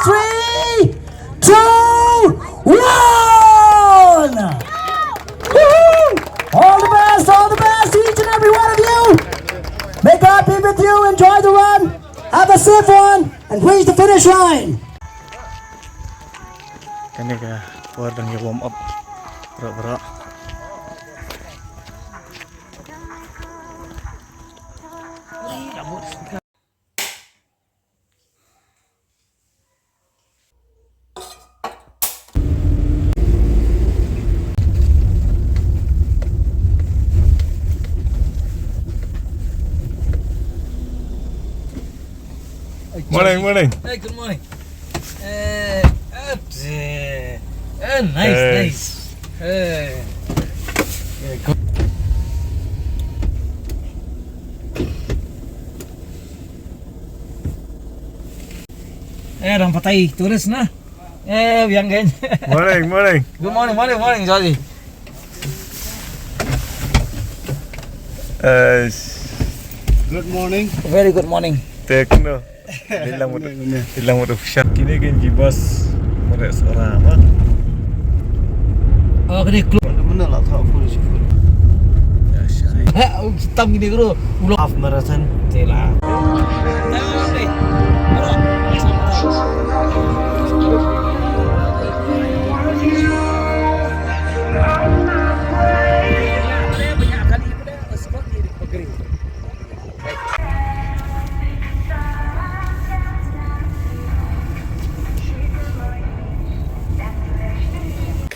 3, 2, 1. All the best to each and every one of you. May God be with you. Enjoy the run. Have a safe one and reach the finish line. Kan ni ke power dan warm up berat-berat. Morning. Hey, good morning. Nice. Good. Orang patai turis na. Biang gan. Morning. Good morning, Jolly. Good morning. Very good morning. Tekno. Hilang motor syak kini kan jibas merek Sohra apa? Oh, kena keluar. Mana lah tahu full sih. Ya syai. Hitam gini bro. Half marathon. Celah.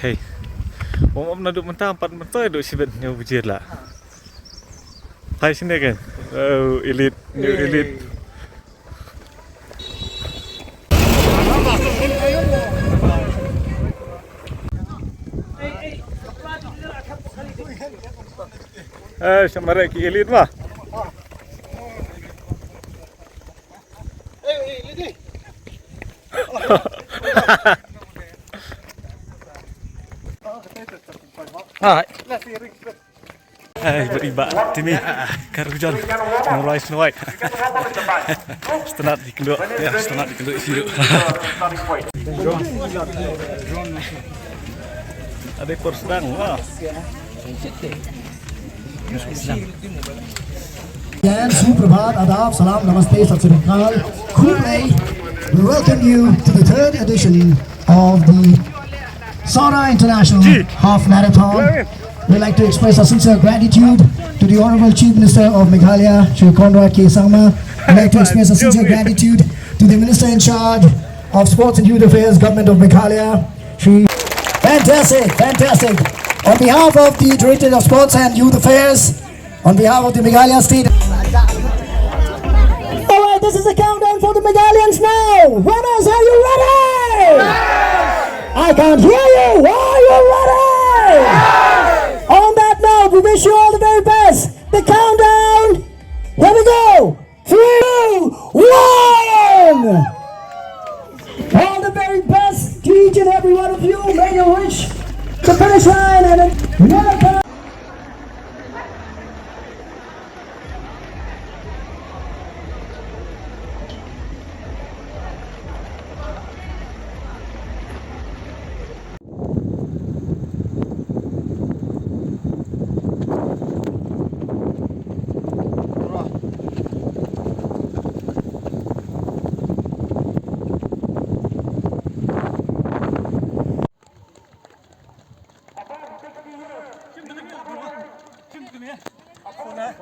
Okay. Om nak duduk mentah 4 mentah duduk sibetnya bujir lah. Hai sini kan. Oh, elite, new elite. Sama ki elite mah. Ah, Hai beriba tini karujan mulai senuai. Setenat dikenduk ya, setenat dikenduk siru. Ada ekor sedang wah. Again, Suprabhat, Adab, Salam, Namaste, Sat Sri Akal. We welcome you to the 3rd edition of the Sohra International Half Marathon. We'd like to express our sincere gratitude to the Honorable Chief Minister of Meghalaya, Shri Conrad K. Sangma. We'd like to express our sincere gratitude to the Minister in charge of Sports and Youth Affairs, Government of Meghalaya, Shri. Fantastic. On behalf of the Directorate of Sports and Youth Affairs, on behalf of the Meghalaya State. Alright, this is the countdown for the Meghalians now. Runners, are you ready? I can't hear you. Are you ready? On that note, we wish you all the very best. The countdown. Here we go. 3, 1. All the very best to each and every one of you. May you reach the finish line and welcome.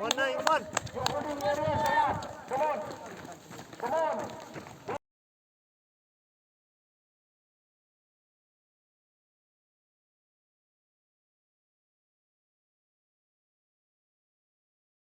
One night, one.